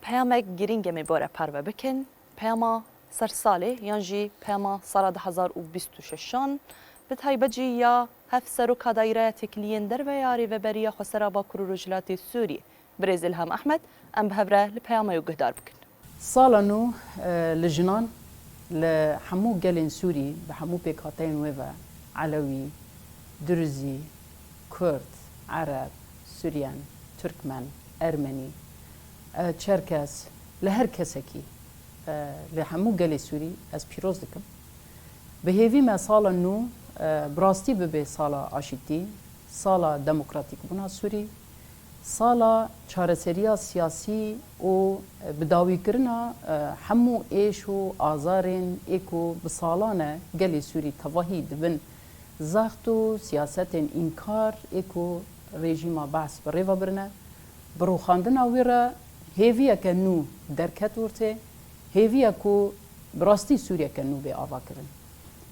پیامک گرینگ می باره پرو بکن پیاما سر ساله یانجی پیاما سال 2026 به تایبجی یا هفسر و کدایره تکلین در و یاری و بریا خسرا با کروجلات سوری برزیل هم احمد ام بهبره لپیاما یو گهدار بکن سالا نو لجنان لحمو قلن سوري بحمو بيكاتين ويفا علوي درزي كرد عرب سوريان تركمان أرمني تشركس لهر كسكي لحمو قلن سوري از بيروز دكم بهيفي ما سالا نو براستي ببي سالا عاشتي سالا ديمقراطيك بنا سوري سالا چارەسەریە سیاسی و بداویکردنا هەموو ئێش و ئازارên ئێک و bi ساڵانە gelê Sûrî tevahî dibin zext û siyasetên înkar êk û rejîma behs bi rêve birine bi rûxandina wê re hêviyeke nû derket ortê hêviye ku bi rastî Sûriyeke nû bê avakirin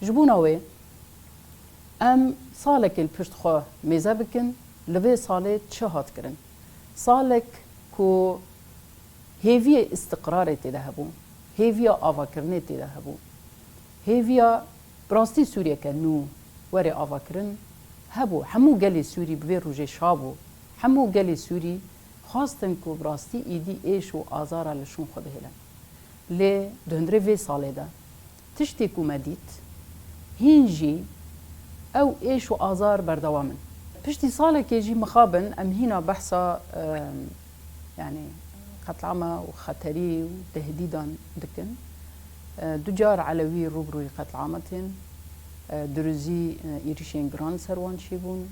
ji bûna wê em salekê li pişt xwe mêze bikin li vê salê çi hat kirin سالك كو هيفيا استقرار تذهبوا هيفيا افاكرني تذهبوا هيفيا براستي سوريا كنو وري افاكرن هبو حمو قالي سوري بفي روجي شابو حمو قالي سوري خاصة كو براستي ايدي ايش و ازارا لشون خود هلا لي دهندري في صالي دا تشتي كو مديت هينجي او ايش و ازار بردوامن بشتي صالك يجي مخابن ام هنا بحثا يعني قتل عامة وخطري وتهديدا دكن دجار علوي روبروي قتل عامتين درزي إيريشين جران سروان شيبون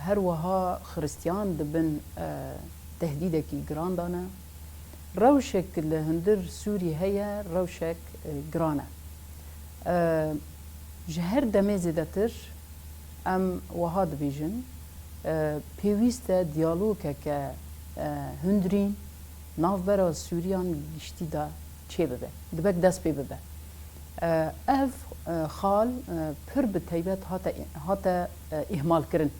هروها خريستيان دبن تهديدكي جران دانا روشك لهندر سوري هيا روشك جرانا جهر دميزي دتر ام وهاد بيجن بيويستا ديالوكا كا هندرين نافبرا سوريان گشتي دا چه ببه دبك دست ببه اف خال پر بتيبت هاتا اهمال كرن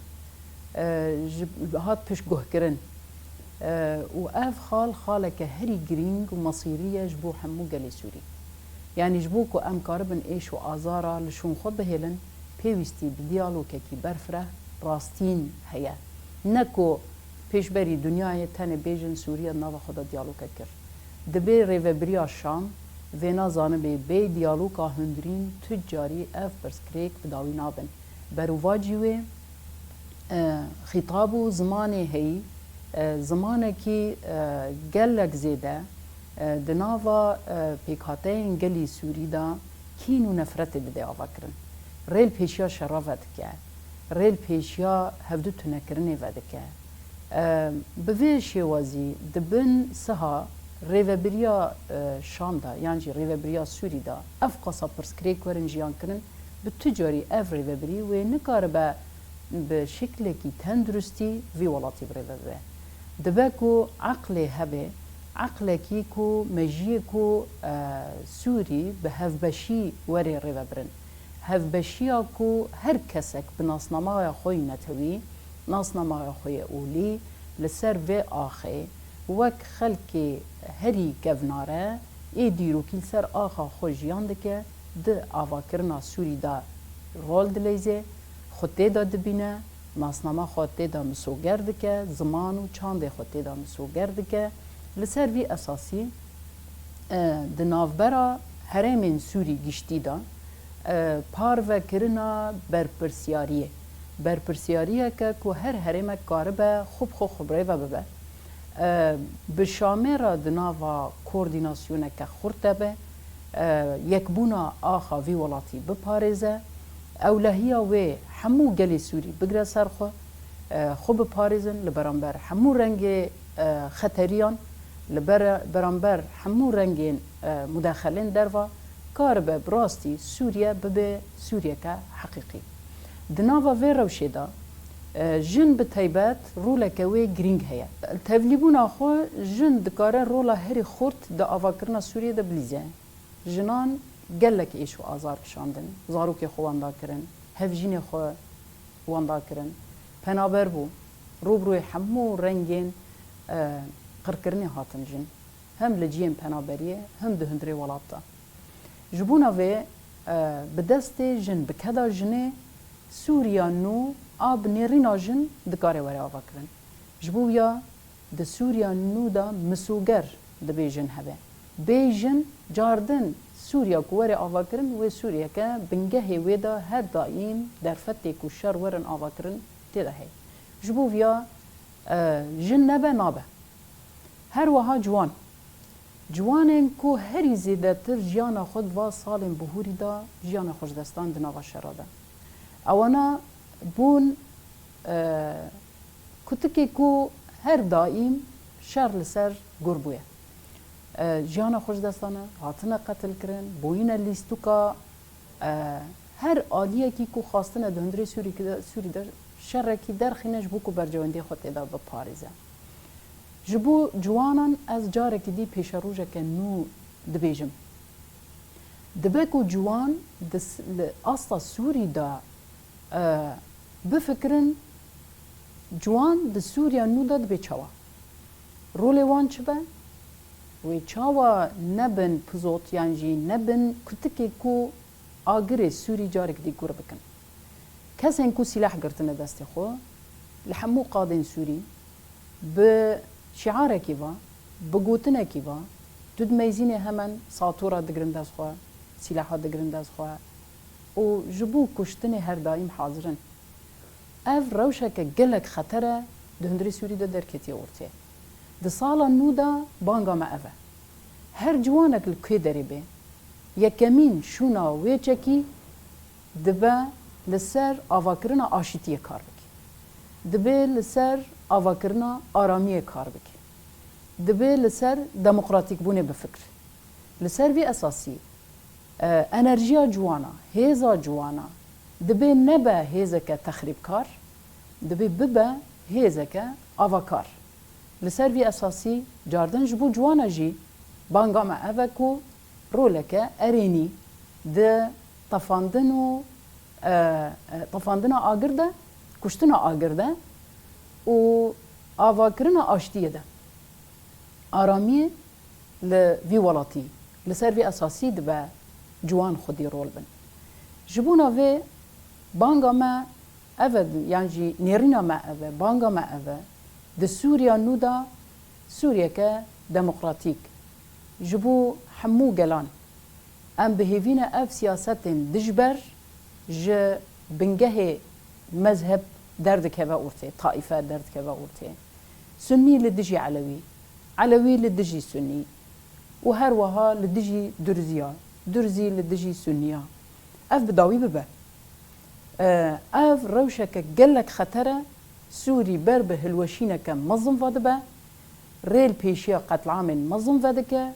هات پش گوه كرن و اف خالك هري جرينج ومصيرية جبو حمو قلي سوري يعني جبوكو ام كاربن ايش و ازارا لشون خود بهلن پێویستی دیالۆکێکی بەرفرە ڕاستین هەیە نەکۆ پێشبەری دنیای تەنێ بێژن سووریە ناوە خۆدا دیالۆکە کرد دەبێ ڕێڤەبریا شام vê nazanibê bê diyalôka hundirîn tu carî ev pirsgirêk bi dawî nabin berûvacî wê xîtab û zimanê heyî zimanekî gelek zêde di nava pêkhateyên gelî Sûrî da kîn û nefretê bide avakirin ريل بيشيا شرافت كه ريل بيشيا هفدو تنكرني ودكه بوي شوازي دبن سها ريفبريا شامدا يعني ريفبريا سوري دا اف قصا برسكريك ورن جيان كرن بتجاري اف ريفبري ونكار بشكل كي تندرستي في ولاتي بريفبري دبكو عقلي هبه عقلكي كو مجيكو سوري بهفبشي وري ريفبرن هفبشيا كو هر كسك بناصنامايا خوي نتوي ناصنامايا خوي أولي لسر في آخي وك خلقي هري كفناره اي ديرو كيل سر آخا خوي جيان دكه ده آواكرنا سوري دا رول دليزي خوتي دا دبينه ناصناما خوتي دا مسوگر دكه زمانو چاند خوتي دا مسوگر دكه لسر في أساسي ده نافبرا هرمين سوري گشتي دا پارو کرنا برپرسیاریه که هر هرمه کاربه خوب خبره و ببه بشامه را دناوا کوردیناسیونه که خورده به یکبونا آخا وی ولاتی بپارزه اولهیا و همو گلی سوری بگره سرخو خوب پارزن لبرانبر همو رنگ خطریان لبرانبر همو رنگ مداخلین دروا كاربه براستي سوريا ببه سوريا كحقيقي دنافا في روشيدا جن بتايبات رولا كوي جرينج هيا التفليبون اخو جن دكاره رولا هري خورت دا افاكرنا سوريا دا بليزه جنان قالك ايش ازار كشاندن زاروكي خوان دا كرن هفجيني خو وان دا كرن پنابر بو روبروي حمو رنگين قرکرنی هاتن جن هم لجیم پنابریه هم ده هندری ولابتا جبونا و به دست جن بکدا جنه سوریا نو آب نیرینا جن دکاره وره آوا کرن جبویا ده سوریا نو دا مسوگر ده بیجن هبه بیجن جاردن سوریا کوره آوا کرن و سوریا که بنگه ویدا هر دائم در فتح کوشر ورن آوا کرن تیده هی جبویا جن نبه نابه هر وها جوانن کو هری زیده تر جیانا خود و سالم بهوری دا جیانا خوش دستان دناوا شراده اوانا بون کتکی کو هر دائم شر لسر گربویه جیانا خوش دستانه هاتنه قتل کرن بوین لیستوکا هر آلیه کی کو خواستنه دهندری سوری در شر کی در خینش بو کو برجوندی خود ادا به پاریزه جبو جوانان از جاره که دی پیش روژه که نو دبیجم دبکو جوان اصلا سوری دا بفکرن جوان د سوریا نو دا دبی چاوا رولی وان چه به وی چاوا نبن پزوت یعنی نبن کتکی کو آگر سوری جاره که دی گوره بکن کسی کو سلاح گرتنه دستی خو لحمو قادن سوری به شعاره کیوا بگوتنه کیوا دود میزینه همان ساطورا دگرند از خواه سلاحا دگرند از خواه و جبو کشتنه هر دائم حاضرن اف روشه که گلک خطره دهندری سوری ده در کتی ورته ده سالا نو دا بانگا ما اوه هر جوانک لکوی داری به یکمین شونا ویچکی دبه لسر آواکرنا آشیتی کار بکی دبه لسر آواکرنا آرامی کار بکی دبه لسر دموکراتیک بونه بفکر لسر وی اساسی انرژیا جوانا هیزا جوانا دبه نبه هیزه که تخریب کار دبه ببه هیزه که آواکار لسر وی اساسی جاردن جبو جوانا جی بانگا ما اوه کو رولکه ارینی ده طفاندن آگرده کشتن آگرده و آواکرنا آشتیه ده آرامی لوی ولاتی لسر وی اساسی ده به جوان خودی رول بن جبونا وی بانگا ما اوه یعنی نیرینا ما اوه بانگا ما اوه ده سوریا نو دا سوریا که دموکراتیک جبو حمو گلان ام بهیوین اف سیاست دجبر ج بنگه مذهب درد كبا أورتي طائفة درد كبا أورتي سني لدجي علوي لدجي سني وهروها لدجي درزي لدجي سنية أف بداوي ببا أف روشك قلك خطرة سوري بربه الوشينة كمنظم فادبا ريل بيشيا قتل عام منظم فادك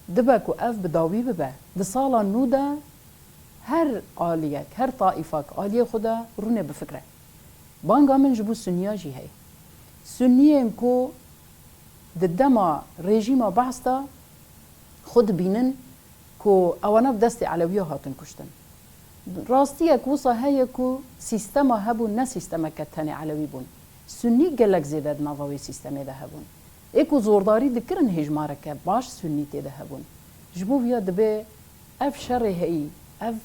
دباكو أف بداوي ببا دصالا نودا هر آليك هر طائفك آلية خدا رونه بفكره بانگا من جبو سنیا جی هی سنیه کو دما رژیما بحثا خود بینن کو اوانا بدست علویه هاتن کشتن راستیه کو صحیه کو سیستما هبون نه سیستما کتنی علوی بون سنی گلک زیده نواوی سیستمی ده هبون ایکو زورداری دکرن هجماره که باش سنی تیده هبون جبو بیا دبه اف شر هی اف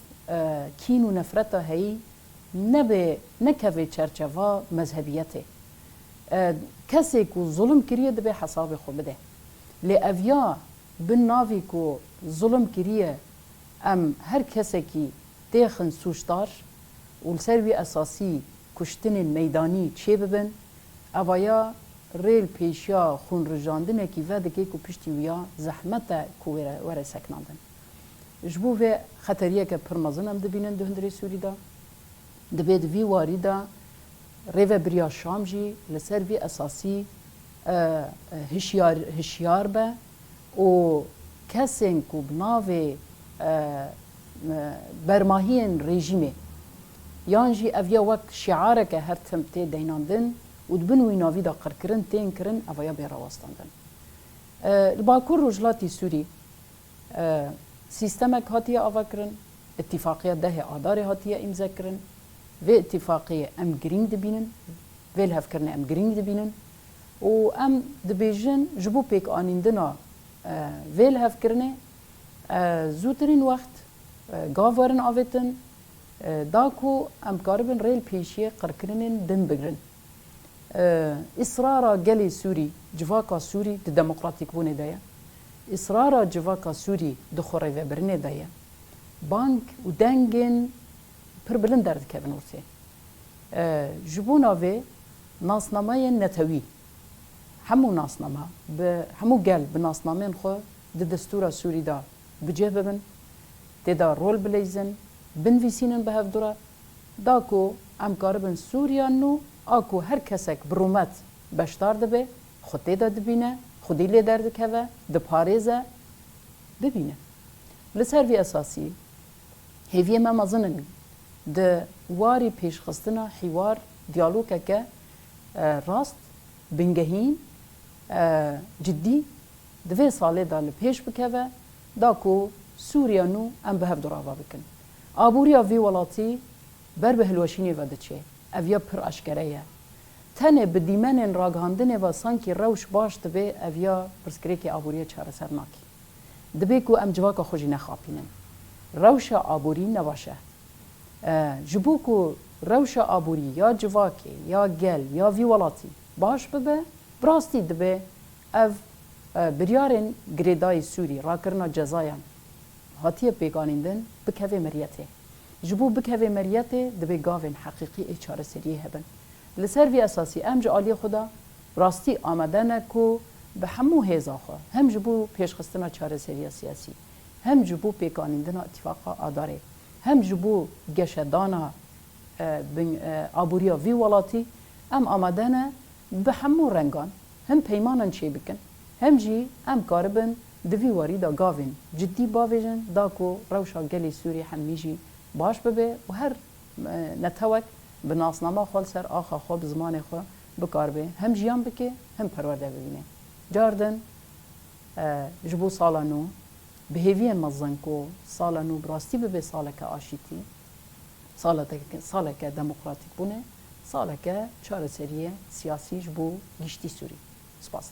کین و نفرت هی نبه نکوی چرچوا مذهبیته کسی کو ظلم کریه دبه حساب خو بده لی اویا بن ناوی کو ظلم کریه ام هر کسی کی تیخن سوشتار و سروی اساسی کشتن میدانی چه ببن اوایا ریل پیشیا خون رجاندنه کی وده که کو پشتی ویا زحمت کو وره سکناندن جبو و خطریه که پرمازن ام دبینن دهندری سوری دا دبید وی واریدا ریو بریا شام جی لسر وی اساسی هشیار به و کسین کو بناوی برماهین رژیمه یانجی اویا وک شعاره که هر تمتی دیناندن و دبنوی ناوی دا قرکرن تین کرن اویا بیراواستاندن الباکور رجلاتی سوری سیستمک هاتیه آوا کرن اتفاقیه ده آدار هاتیه امضا کرن و اتفاقیه ام گرینگ دبینن ویل هف کرن ام گرینگ دبینن و ام دبیجن جبو پیک آنیندنا ویل هف کرنه زودترین وقت گاورن آویتن داکو ام کاربن ریل پیشی قرکرنین دن بگرن اصرارا گلی سوری جواکا سوری د دموکراتیک بونه دایا اصرارا جواکا سوری دخوره و برنه دایا بانک و دنگن پر بلند درد کبن ورسه جبونا و ناسنامه نتوی همو ناسنامه همو گل به ناسنامه خو د دستور سوری دا بجه ببن تدا رول بلیزن بنویسینن به هفدورا داکو ام کاربن سوریا نو آکو هر کسک برومت بشتار دبه خودی دا دبینه خودی لی درد که ده پاریزه ببینه لسر وی اساسی هیوی ما مزنن ده واری پیش خستنا حوار دیالوگه که راست بنگهین جدی دوی ساله دا لپیش بکه داکو سوریا نو ام به هفدورا بکن آبوریا وی ولاتی بر به هلوشینی وده چه اویا پر اشکره تنه به دیمن راگاندنه و سانکی روش باش دبه اویا پرسکری که آبوریا چاره سر ناکی دبه کو ام جواکا خوشی نخاپینن روش آبوری نباشه جبو کو روش آبوری یا جواکی یا گل یا وی ولاتی باش ببه براستی دبه او بریارن گریدای سوری راکرنا جزایم هاتیه پیگانیندن بکوه مریته جبو بکوه مریته دبه گاوین حقیقی چاره سریه هبن لسر وی اساسی ام جعالی خدا راستی آمدنه کو به همو هیزا خوا هم جبو پیشخستنا چاره سریه سیاسی هم جبو پیگانیندن اتفاقا آداره هم جبو گشدانا آبوریا وی ولاتی ام آمدنه به همو رنگان هم پیمانن چی بکن هم جی ام کاربن دوی واری دا گاوین جدی باویجن دا کو روشا گلی سوری همیجی باش ببه و هر نتوک به ناسنامه خال سر آخا خواب زمان خوا بکار به هم جیان بکه هم پرورده ببینه جاردن جبو سالانو به هیوی مزن کو سالانو براستی ببه سالک آشیتی سالک دموکراتیک بونه سالک چاره سریه سیاسی جبو گشتی سوری سپاس